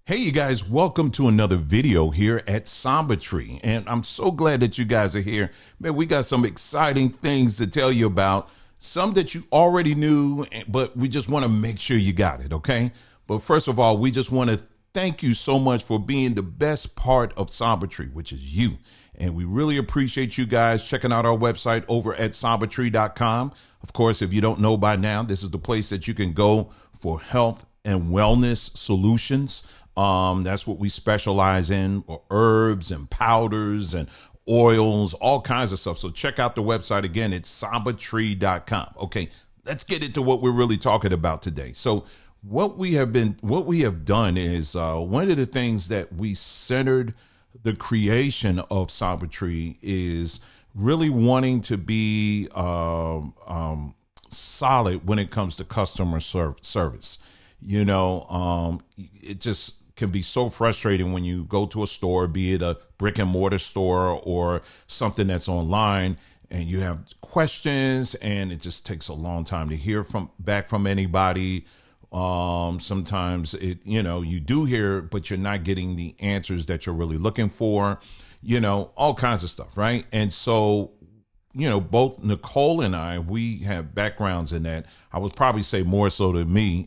Hey, you guys, welcome to another video here at Samba Tree. And I'm so glad that you guys are here. Man, we got some exciting things to tell you about, some that you already knew, but we just want to make sure you got it, okay? But first of all, we just want to thank you so much for being the best part of Samba Tree, which is you. And we really appreciate you guys checking out our website over at sambatree.com. Of course, if you don't know by now, this is the place that you can go for health and wellness solutions. That's what we specialize in, or herbs and powders and oils, all kinds of stuff. So check out the website again. It's sambatree.com. Okay, let's get into what we're really talking about today. So what we have done is one of the things that we centered the creation of Samba Tree is really wanting to be solid when it comes to customer service. You know, it just can be so frustrating when you go to a store, be it a brick and mortar store or something that's online, and you have questions and it just takes a long time to hear back from anybody. Sometimes you do hear, but you're not getting the answers that you're really looking for, all kinds of stuff. Right. And so, both Nicole and I, we have backgrounds in that. I would probably say more so than me,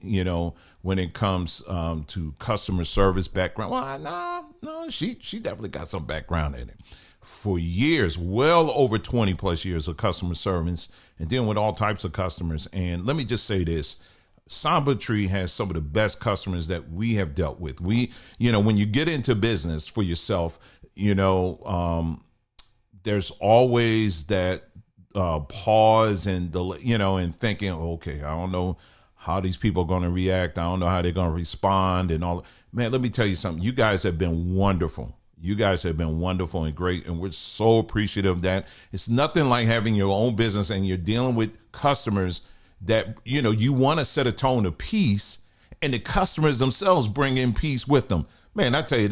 when it comes to customer service background. Well, no, she definitely got some background in it. For years, well over 20 plus years of customer service and dealing with all types of customers. And let me just say this. Samba Tree has some of the best customers that we have dealt with. When you get into business for yourself, there's always that pause and delay, and thinking, okay, I don't know how these people are going to react. I don't know how they're going to respond and all. Man, let me tell you something. You guys have been wonderful. You guys have been wonderful and great, and we're so appreciative of that. It's nothing like having your own business and you're dealing with customers that, you want to set a tone of peace, and the customers themselves bring in peace with them. Man, I tell you,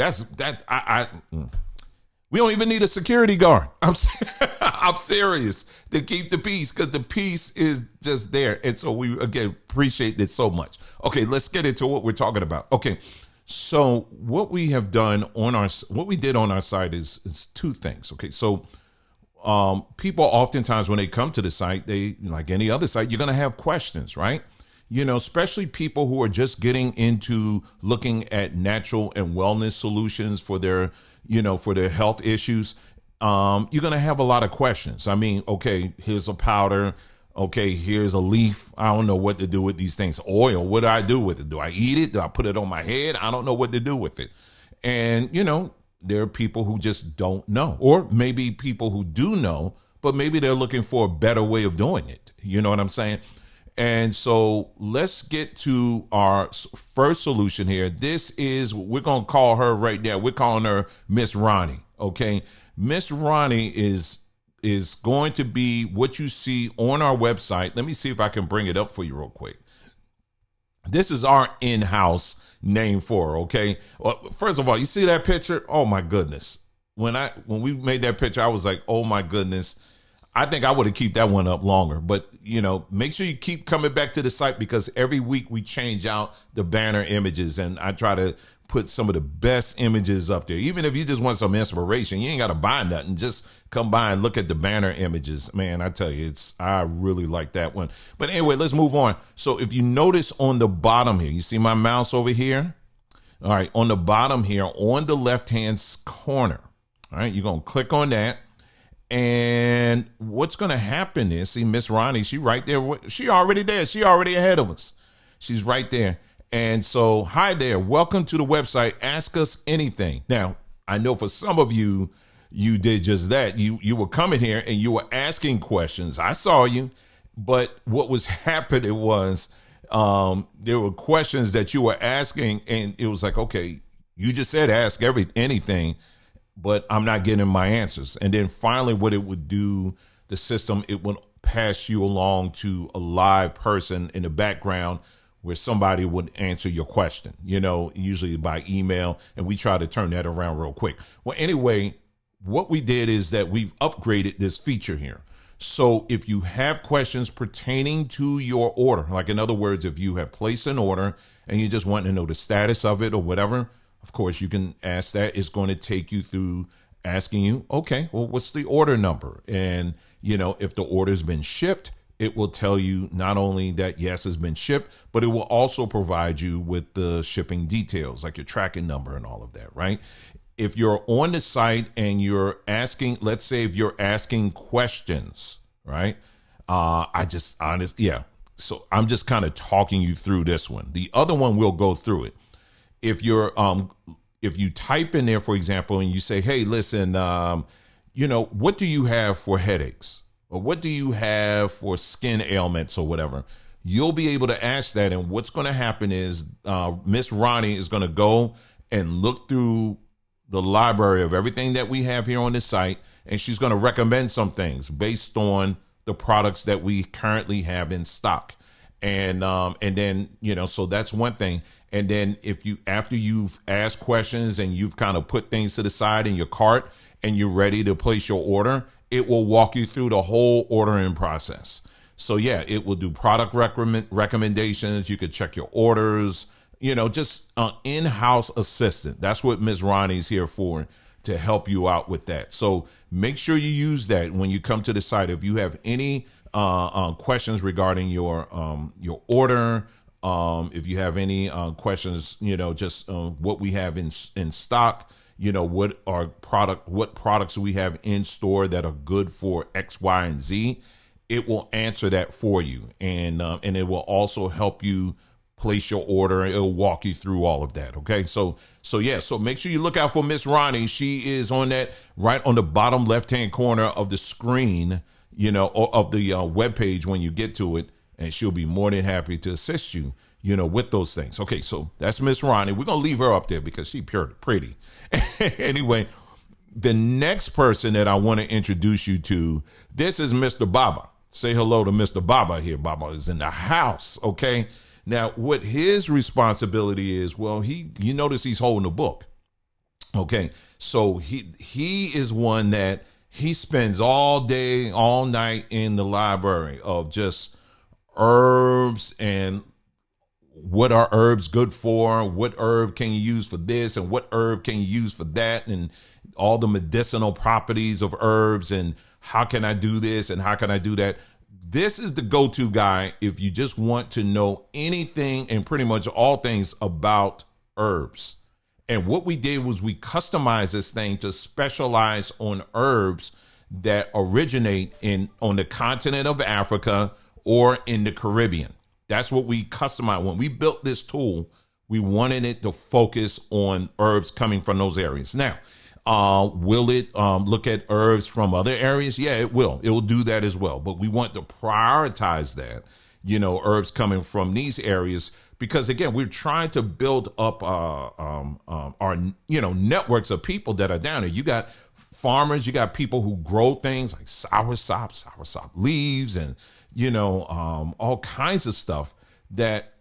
we don't even need a security guard. I'm serious, to keep the peace, because the peace is just there. And so we, again, appreciate it so much. Okay, let's get into what we're talking about. Okay, so what we have done what we did on our site is two things. Okay, so people oftentimes when they come to the site, they, like any other site, you're going to have questions, right? Especially people who are just getting into looking at natural and wellness solutions for their health issues. You're going to have a lot of questions. I mean, okay, here's a powder. Okay, here's a leaf. I don't know what to do with these things. Oil, what do I do with it? Do I eat it? Do I put it on my head? I don't know what to do with it. And, there are people who just don't know, or maybe people who do know, but maybe they're looking for a better way of doing it. You know what I'm saying? And so let's get to our first solution here. This is, we're going to call her right now. We're calling her Miss Ronnie. Okay. Miss Ronnie is going to be what you see on our website. Let me see if I can bring it up for you real quick. This is our in-house name for her, okay? Well, first of all, you see that picture? Oh my goodness. When we made that picture, I was like, oh my goodness. I think I would have kept that one up longer, but make sure you keep coming back to the site, because every week we change out the banner images, and I try to put some of the best images up there. Even if you just want some inspiration, you ain't got to buy nothing. Just come by and look at the banner images. Man, I tell you, I really like that one. But anyway, let's move on. So if you notice on the bottom here, you see my mouse over here? All right, on the bottom here, on the left-hand corner, all right, you're going to click on that. And what's going to happen is, see, Miss Ronnie, she right there. She already there. She already ahead of us. She's right there. And so, hi there. Welcome to the website. Ask us anything. Now, I know for some of you, you did just that. You were coming here and you were asking questions. I saw you. But what was happening was there were questions that you were asking, and it was like, okay, you just said ask anything, but I'm not getting my answers. And then finally what it would do, the system, it would pass you along to a live person in the background where somebody would answer your question, usually by email. And we try to turn that around real quick. Well, anyway, what we did is that we've upgraded this feature here. So if you have questions pertaining to your order, like in other words, if you have placed an order and you just want to know the status of it or whatever, Of course, you can ask that. It's going to take you through asking you, okay, well, what's the order number? And, if the order's been shipped, it will tell you not only that, yes, it's been shipped, but it will also provide you with the shipping details, like your tracking number and all of that, right? If you're on the site and you're asking, let's say if you're asking questions, right? Yeah. So I'm just kind of talking you through this one. The other one, we'll go through it. If you type in there, for example, and you say, hey, listen, what do you have for headaches? Or what do you have for skin ailments or whatever? You'll be able to ask that. And what's going to happen is Miss Ronnie is going to go and look through the library of everything that we have here on this site. And she's going to recommend some things based on the products that we currently have in stock. And then, so that's one thing. And then after you've asked questions and you've kind of put things to the side in your cart and you're ready to place your order, it will walk you through the whole ordering process. So yeah, it will do product recommendations. You could check your orders, just an in-house assistant. That's what Ms. Ronnie's here for, to help you out with that. So make sure you use that when you come to the site. If you have any questions regarding your order, if you have any questions, just what we have in stock, what products we have in store that are good for X, Y, and Z, it will answer that for you. And it will also help you place your order. It'll walk you through all of that. Okay. So make sure you look out for Miss Ronnie. She is on that right on the bottom left-hand corner of the screen, of the webpage when you get to it, and she'll be more than happy to assist you, with those things. Okay. So that's Miss Ronnie. We're going to leave her up there because she's pretty. Anyway, the next person that I want to introduce you to, this is Mr. Baba. Say hello to Mr. Baba here. Baba is in the house. Okay. Now, what his responsibility is, well, you notice he's holding a book. Okay. So he is one that he spends all day, all night in the library of just herbs and what are herbs good for? What herb can you use for this? And what herb can you use for that? And all the medicinal properties of herbs, and how can I do this? And how can I do that? This is the go-to guy if you just want to know anything and pretty much all things about herbs. And what we did was we customized this thing to specialize on herbs that originate on the continent of Africa or in the Caribbean. That's what we customized. When we built this tool, we wanted it to focus on herbs coming from those areas. Now, will it look at herbs from other areas? Yeah, it will. It will do that as well. But we want to prioritize that, herbs coming from these areas, because again, we're trying to build up our networks of people that are down there. You got farmers, you got people who grow things like soursop leaves, and all kinds of stuff that,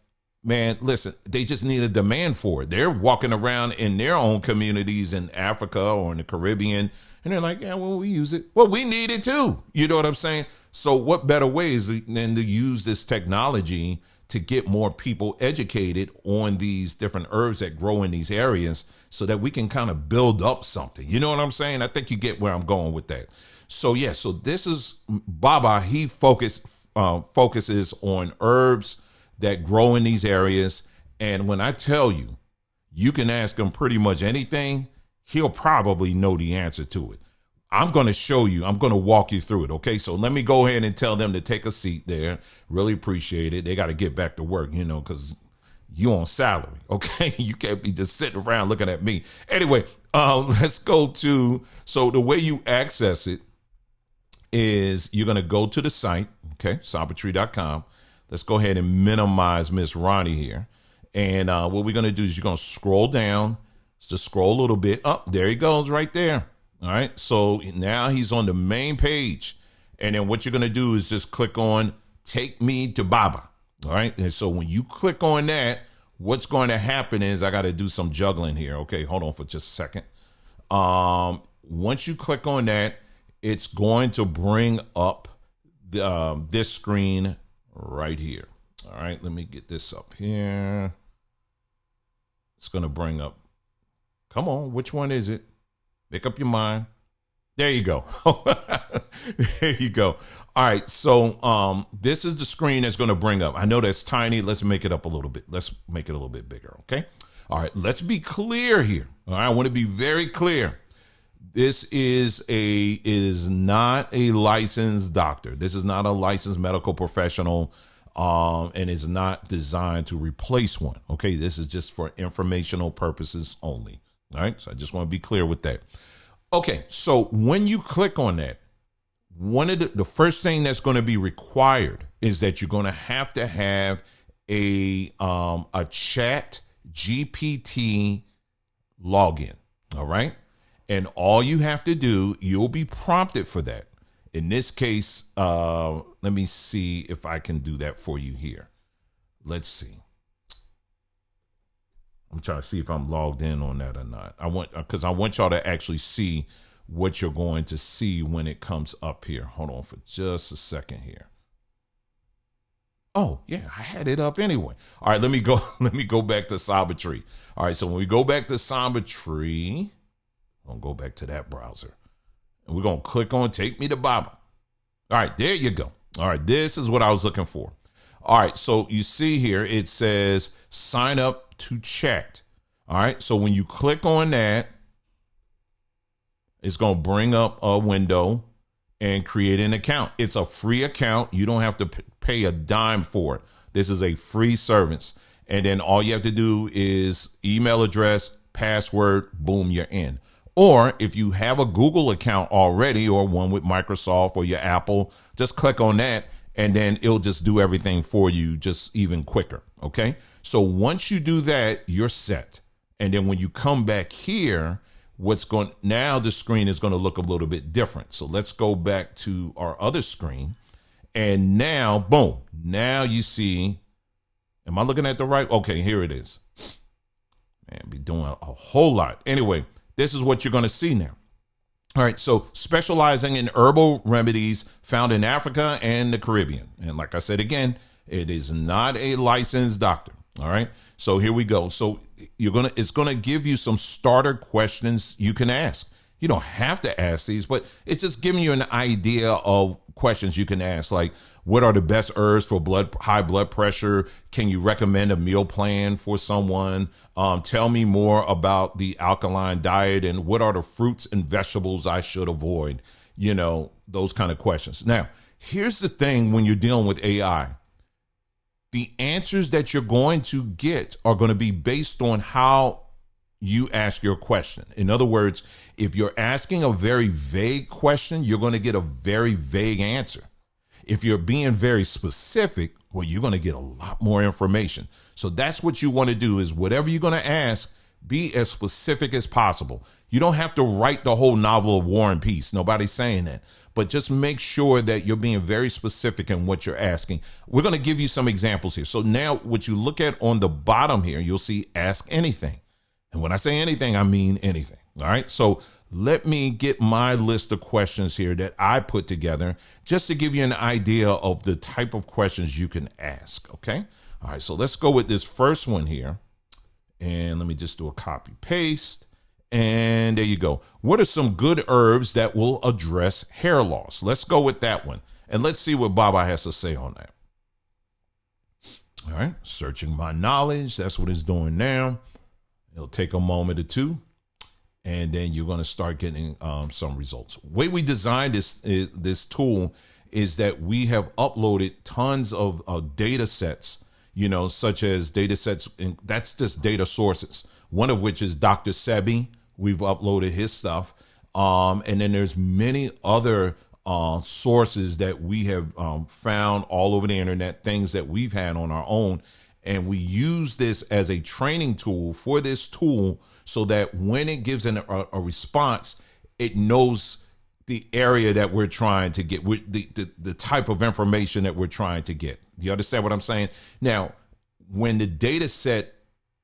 man, listen, they just need a demand for it. They're walking around in their own communities in Africa or in the Caribbean, and they're like, yeah, well, we use it. Well, we need it too. You know what I'm saying? So what better ways than to use this technology to get more people educated on these different herbs that grow in these areas so that we can kind of build up something. You know what I'm saying? I think you get where I'm going with that. So, yeah, so this is Baba. He focuses on herbs that grow in these areas. And when I tell you, you can ask him pretty much anything, he'll probably know the answer to it. I'm going to show you. I'm going to walk you through it. Okay, so let me go ahead and tell them to take a seat there. Really appreciate it. They got to get back to work, because you on salary. Okay, you can't be just sitting around looking at me. Anyway, let's go to, so the way you access it is you're going to go to the site, okay, sambatree.com. Let's go ahead and minimize Miss Ronnie here. And what we're going to do is you're going to scroll down, just scroll a little bit. Oh, there he goes right there. All right. So now he's on the main page. And then what you're going to do is just click on Take Me to Baba. All right. And so when you click on that, what's going to happen is I got to do some juggling here. Okay. Hold on for just a second. Once you click on that, it's going to bring up this screen right here. All right. Let me get this up here. It's going to bring up Come on, which one is it? Make up your mind. There you go. There you go. All right. So this is the screen that's going to bring up. I know that's tiny. Let's make it up a little bit. Let's make it a little bit bigger. Okay. All right. Let's be clear here. All right. I want to be very clear. This is not a licensed doctor. This is not a licensed medical professional, and is not designed to replace one. Okay. This is just for informational purposes only. All right. So I just want to be clear with that. Okay, so when you click on that, one of the first thing that's going to be required is that you're going to have a chat GPT login. All right. And all you have to do, you'll be prompted for that. In this case, let me see if I can do that for you here. Let's see. I'm trying to see if I'm logged in on that or not. I want y'all to actually see what you're going to see when it comes up here. Hold on for just a second here. Oh, yeah, I had it up anyway. All right, let me go back to Samba Tree. All right, so when we go back to Samba Tree, I'm going to go back to that browser. And we're going to click on Take Me to Baba. All right, there you go. All right, this is what I was looking for. All right, so you see here, it says sign up to chat. All right, so when you click on that, it's going to bring up a window and create an account. It's a free account. You don't have to pay a dime for it. This is a free service. And then all you have to do is email address, password, boom, you're in. Or if you have a Google account already or one with Microsoft or your Apple, just click on that and then it'll just do everything for you just even quicker. Okay. So once you do that, you're set. And then when you come back here, now the screen is going to look a little bit different. So let's go back to our other screen. And now, boom, now you see, am I looking at the right? Okay, here it is. Man, be doing a whole lot. Anyway, this is what you're going to see now. All right, so specializing in herbal remedies found in Africa and the Caribbean. And like I said, again, it is not a licensed doctor. All right. So here we go. So it's going to give you some starter questions you can ask. You don't have to ask these, but it's just giving you an idea of questions you can ask. Like, what are the best herbs for high blood pressure? Can you recommend a meal plan for someone? Tell me more about the alkaline diet and what are the fruits and vegetables I should avoid? You know, those kind of questions. Now, here's the thing when you're dealing with AI. The answers that you're going to get are going to be based on how you ask your question. In other words, if you're asking a very vague question, you're going to get a very vague answer. If you're being very specific, well, you're going to get a lot more information. So that's what you want to do is whatever you're going to ask, be as specific as possible. You don't have to write the whole novel of War and Peace. Nobody's saying that. But just make sure that you're being very specific in what you're asking. We're going to give you some examples here. So now what you look at on the bottom here, you'll see ask anything. And when I say anything, I mean anything. All right. So let me get my list of questions here that I put together just to give you an idea of the type of questions you can ask. Okay. All right. So let's go with this first one here. And let me just do a copy paste. And there you go. What are some good herbs that will address hair loss? Let's go with that one. And let's see what Baba has to say on that. All right. Searching my knowledge. That's what it's doing now. It'll take a moment or two. And then you're going to start getting some results. The way we designed this tool is that we have uploaded tons of data sets, you know, such as data sets. That's just data sources. One of which is Dr. Sebi. We've uploaded his stuff. And then there's many other sources that we have found all over the internet, things that we've had on our own. And we use this as a training tool for this tool so that when it gives a response, it knows the area that we're trying to get, the type of information that we're trying to get. Do you understand what I'm saying? Now, when the data set,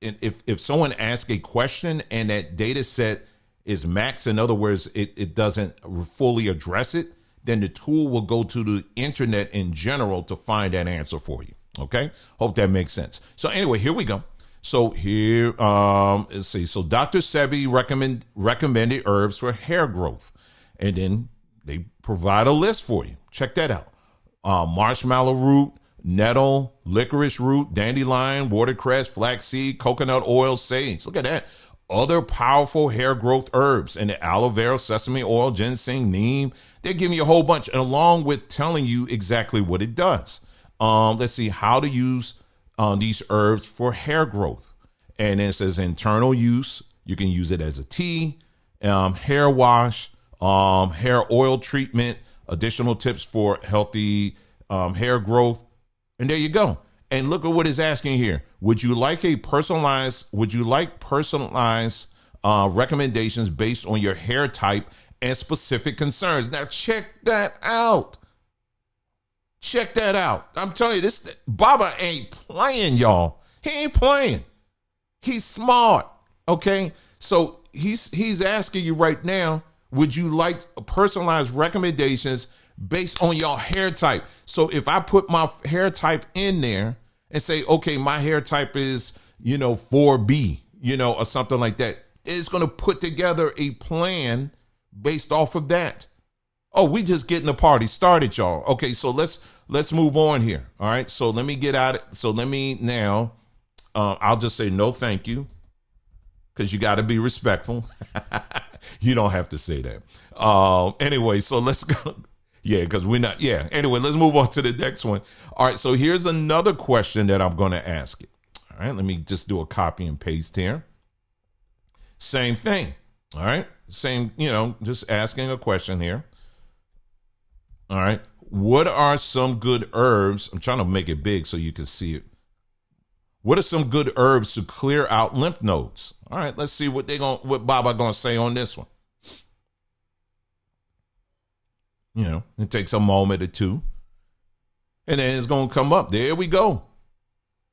if someone asks a question and that data set is max, in other words, it doesn't fully address it, then the tool will go to the internet in general to find that answer for you. Okay. Hope that makes sense. So anyway, here we go. So here, let's see. So Dr. Sebi recommended herbs for hair growth, and then they provide a list for you. Check that out. Marshmallow root, nettle, licorice root, dandelion, watercress, flaxseed, coconut oil, sage. Look at that. Other powerful hair growth herbs and the aloe vera, sesame oil, ginseng, neem. They're giving you a whole bunch, and along with telling you exactly what it does. Let's see how to use these herbs for hair growth. And it says internal use. You can use it as a tea, hair wash, hair oil treatment, additional tips for healthy hair growth. And there you go. And look at what it's asking here. Would you like personalized recommendations based on your hair type and specific concerns? Now check that out. Check that out. I'm telling you, this Baba ain't playing, y'all. He ain't playing. He's smart. Okay. So he's asking you right now, would you like personalized recommendations based on your hair type? So if I put my hair type in there and say, okay, my hair type is, 4B, or something like that, it's going to put together a plan based off of that. Oh, we just getting the party started, y'all. Okay, so let's move on here. All right, so let me get out. So let me now, I'll just say no thank you, because you got to be respectful. You don't have to say that. Anyway, so let's go. Yeah, because we're not. Yeah. Anyway, let's move on to the next one. All right. So here's another question that I'm going to ask you. All right. Let me just do a copy and paste here. Same thing. All right. Same, just asking a question here. All right. What are some good herbs? I'm trying to make it big so you can see it. What are some good herbs to clear out lymph nodes? All right. Let's see what Baba going to say on this one. It takes a moment or two, and then it's going to come up. There we go.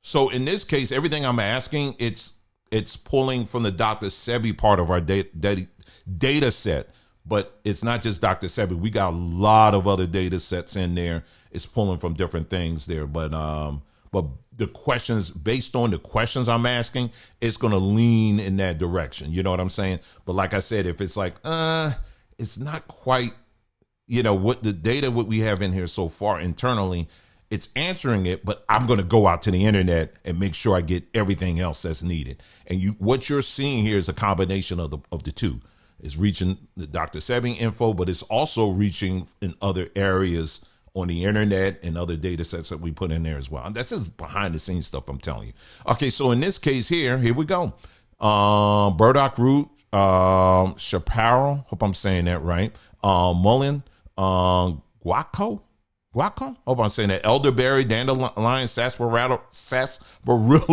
So in this case, everything I'm asking, it's pulling from the Dr. Sebi part of our data set, but it's not just Dr. Sebi. We got a lot of other data sets in there. It's pulling from different things there, but the questions, based on the questions I'm asking, it's going to lean in that direction. You know what I'm saying? But like I said, if it's like, it's not quite, what the data, what we have in here so far internally, it's answering it, but I'm going to go out to the internet and make sure I get everything else that's needed. And what you're seeing here is a combination of the two. It's reaching the Dr. Sebi info, but it's also reaching in other areas on the internet and other data sets that we put in there as well. And that's just behind the scenes stuff, I'm telling you. Okay, so in this case here we go. Burdock root, chaparral, hope I'm saying that right. Mullein, guaco, hope I'm saying that. Elderberry, dandelion, sarsaparilla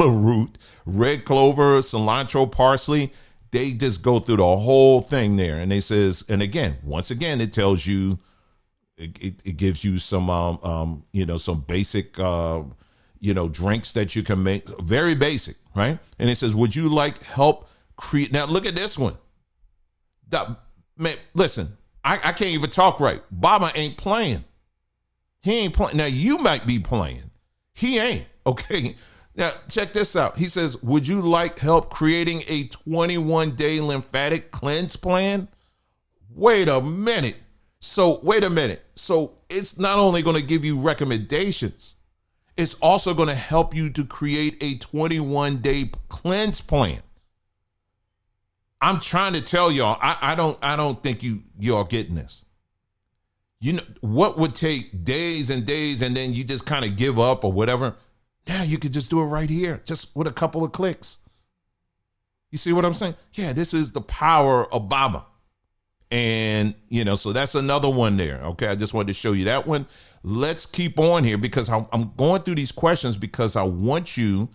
root, red clover, cilantro, parsley. They just go through the whole thing there. And they says, and again, once again, it tells you, it gives you some, some basic, drinks that you can make. Very basic, right? And it says, would you like help create? Now look at this one. Man, listen, I can't even talk right. Baba ain't playing. He ain't playing. Now you might be playing. He ain't. Okay. Now check this out. He says, would you like help creating a 21-day lymphatic cleanse plan? Wait a minute. So it's not only going to give you recommendations, it's also going to help you to create a 21-day cleanse plan. I'm trying to tell y'all, I don't think y'all getting this. What would take days and days and then you just kind of give up or whatever. Now you could just do it right here, just with a couple of clicks. You see what I'm saying? Yeah, this is the power of Baba. And, so that's another one there. Okay, I just wanted to show you that one. Let's keep on here because I'm going through these questions because I want you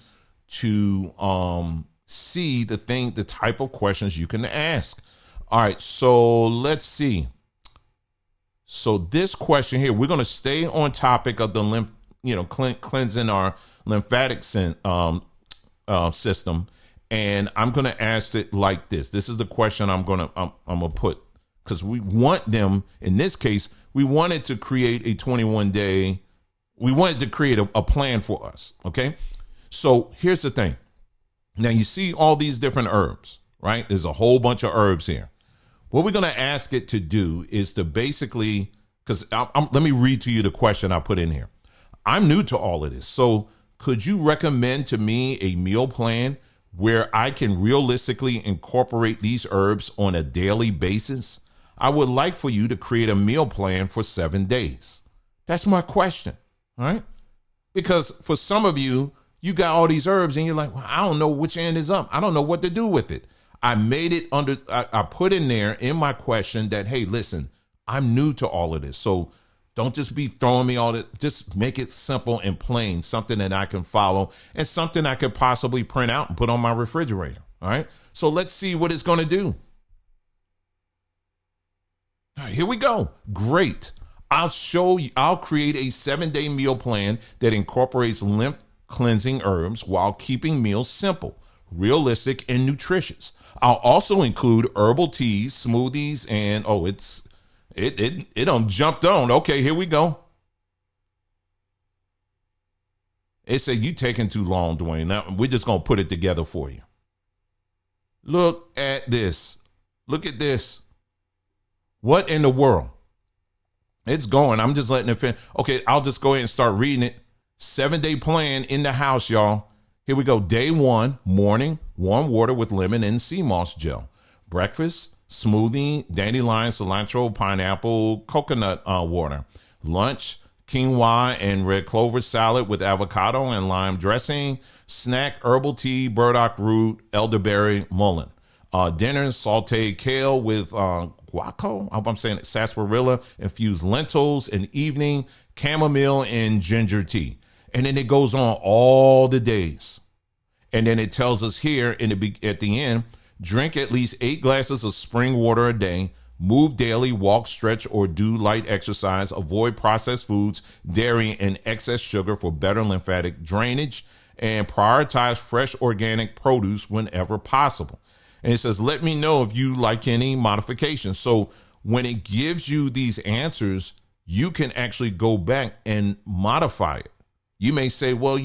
to see the type of questions you can ask. All right, so let's see. So this question here, we're going to stay on topic of the cleansing our lymphatic system. And I'm going to ask it like this. This is the question I'm going to put, because we want them, in this case, we wanted to create a 21-day, we wanted to create a plan for us. Okay. So here's the thing. Now you see all these different herbs, right? There's a whole bunch of herbs here. What we're going to ask it to do is to basically, because let me read to you the question I put in here. I'm new to all of this. So could you recommend to me a meal plan where I can realistically incorporate these herbs on a daily basis? I would like for you to create a meal plan for 7 days. That's my question. All right. Because for some of you, you got all these herbs and you're like, well, I don't know which end is up. I don't know what to do with it. I made it under, I put in there in my question that, hey, listen, I'm new to all of this. So don't just be throwing me all that. Just make it simple and plain, something that I can follow and something I could possibly print out and put on my refrigerator. All right. So let's see what it's going to do. All right, here we go. Great. I'll show you, I'll create a 7-day meal plan that incorporates lymph cleansing herbs while keeping meals simple, realistic, and nutritious. I'll also include herbal teas, smoothies, and it done jumped on. Okay, here we go. It said you taking too long, Dwayne. Now we're just gonna put it together for you. Look at this. Look at this. What in the world? It's going. I'm just letting it finish. Okay, I'll just go ahead and start reading it. 7-day plan in the house, y'all. Here we go. Day 1, morning, warm water with lemon and sea moss gel. Breakfast, smoothie, dandelion, cilantro, pineapple, coconut water. Lunch, quinoa and red clover salad with avocado and lime dressing. Snack, herbal tea, burdock root, elderberry, mullein. Dinner, sauteed kale with guaco. I hope I'm saying it. Sarsaparilla, infused lentils. And evening, chamomile and ginger tea. And then it goes on all the days. And then it tells us here at the end, drink at least 8 glasses of spring water a day, move daily, walk, stretch, or do light exercise, avoid processed foods, dairy, and excess sugar for better lymphatic drainage, and prioritize fresh organic produce whenever possible. And it says, let me know if you like any modifications. So when it gives you these answers, you can actually go back and modify it. You may say, well,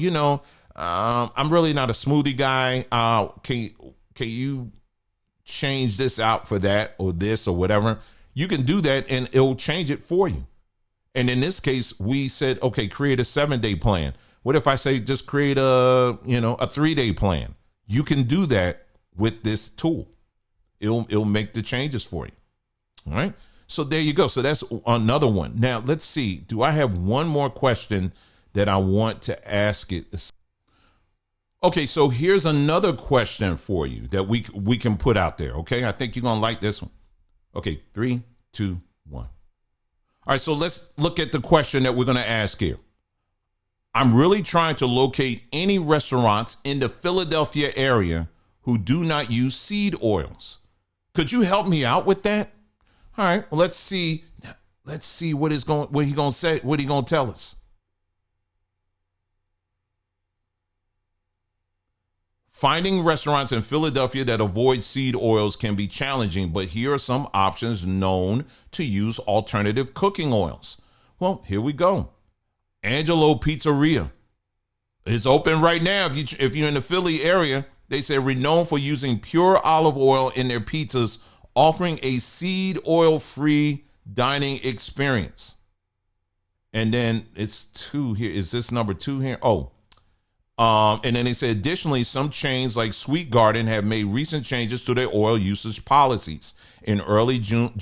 I'm really not a smoothie guy. Can you change this out for that or this or whatever? You can do that and it'll change it for you. And in this case, we said, okay, create a 7-day plan. What if I say just create a 3-day plan? You can do that with this tool. It'll make the changes for you. All right. So there you go. So that's another one. Now let's see. Do I have one more question that I want to ask it? Okay, so here's another question for you that we can put out there. Okay, I think you're gonna like this one. Okay, 3, 2, 1. All right, so let's look at the question that we're gonna ask here. I'm really trying to locate any restaurants in the Philadelphia area who do not use seed oils. Could you help me out with that? All right, well, let's see. Let's see what he gonna say. What he gonna tell us? Finding restaurants in Philadelphia that avoid seed oils can be challenging, but here are some options known to use alternative cooking oils. Well, here we go. Angelo Pizzeria is open right now. If you're in the Philly area, they say renowned for using pure olive oil in their pizzas, offering a seed oil-free dining experience. And then it's 2 here. Is this number 2 here? Oh. And then they said, additionally, some chains like Sweet Garden have made recent changes to their oil usage policies. In early January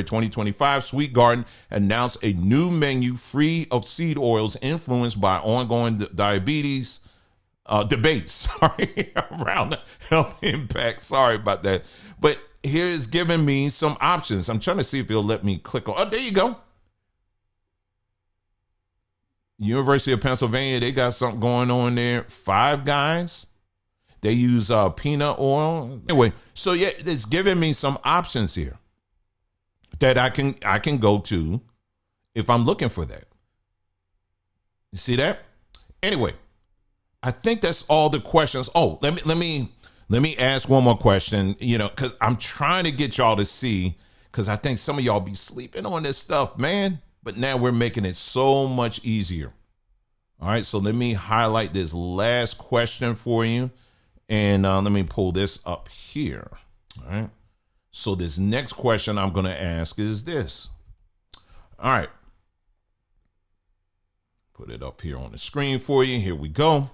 2025, Sweet Garden announced a new menu free of seed oils influenced by ongoing diabetes debates around the health impact. Sorry about that. But here is giving me some options. I'm trying to see if it'll let me click on. Oh, there you go. University of Pennsylvania, they got something going on there. Five Guys, they use peanut oil. Anyway, so yeah, it's giving me some options here that I can go to if I'm looking for that. You see that? Anyway, I think that's all the questions. Oh, let me ask one more question. Because I'm trying to get y'all to see, because I think some of y'all be sleeping on this stuff, man. But now we're making it so much easier. All right, so let me highlight this last question for you. And let me pull this up here. All right. So this next question I'm going to ask is this. All right. Put it up here on the screen for you. Here we go.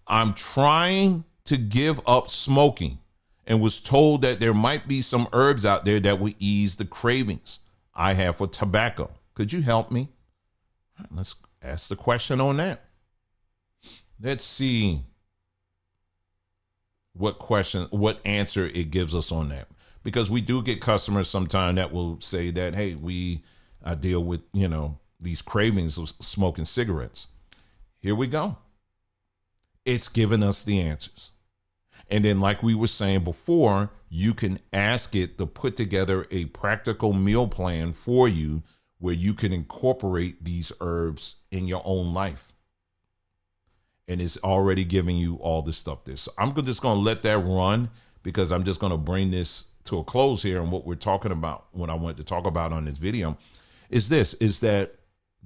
I'm trying to give up smoking and was told that there might be some herbs out there that would ease the cravings I have for tobacco. Could you help me? All right, let's ask the question on that. Let's see what answer it gives us on that. Because we do get customers sometimes that will say that, hey, I deal with, these cravings of smoking cigarettes. Here we go. It's giving us the answers. And then, like we were saying before, you can ask it to put together a practical meal plan for you where you can incorporate these herbs in your own life. And it's already giving you all this stuff there. So I'm just going to let that run because I'm just going to bring this to a close here. And what we're talking about, what I wanted to talk about on this video is that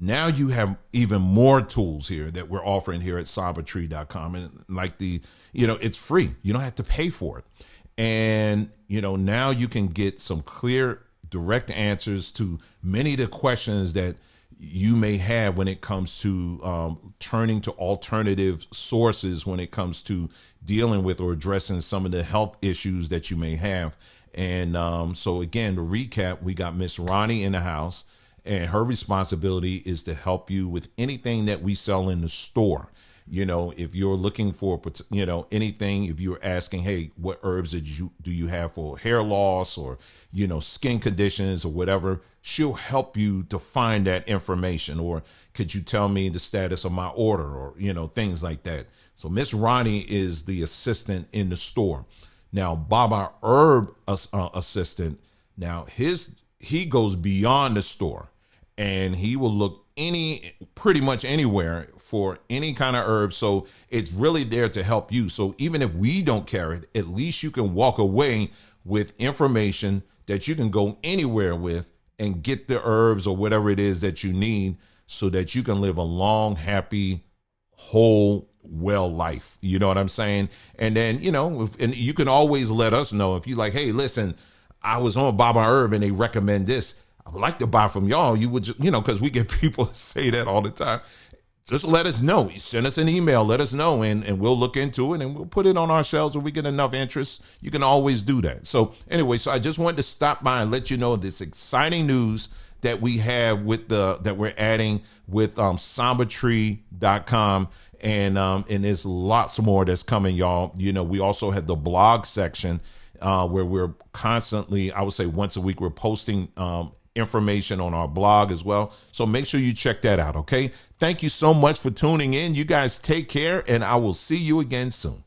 now you have even more tools here that we're offering here at sambatree.com. And like it's free. You don't have to pay for it. And, now you can get some clear, direct answers to many of the questions that you may have when it comes to turning to alternative sources when it comes to dealing with or addressing some of the health issues that you may have. And so again, to recap, we got Miss Ronnie in the house, and her responsibility is to help you with anything that we sell in the store. If you're looking for, anything, if you're asking, hey, what herbs do you have for hair loss or, skin conditions or whatever, she'll help you to find that information. Or could you tell me the status of my order or, things like that. So Miss Ronnie is the assistant in the store. Now, Bob, our herb assistant, now he goes beyond the store and he will look pretty much anywhere for any kind of herb. So it's really there to help you. So even if we don't carry it, at least you can walk away with information that you can go anywhere with and get the herbs or whatever it is that you need so that you can live a long, happy, whole, well life. You know what I'm saying? And then, and you can always let us know if you like, hey, listen, I was on Baba Herb and they recommend this. I would like to buy from y'all. You would, because we get people say that all the time. Just let us know. Send us an email. Let us know, and we'll look into it, and we'll put it on our shelves if we get enough interest. You can always do that. So anyway, I just wanted to stop by and let you know this exciting news that we have that we're adding with sambatree.com. And there's lots more that's coming, y'all. We also had the blog section where we're constantly, I would say once a week, we're posting information on our blog as well. So make sure you check that out. Okay. Thank you so much for tuning in. You guys take care, and I will see you again soon.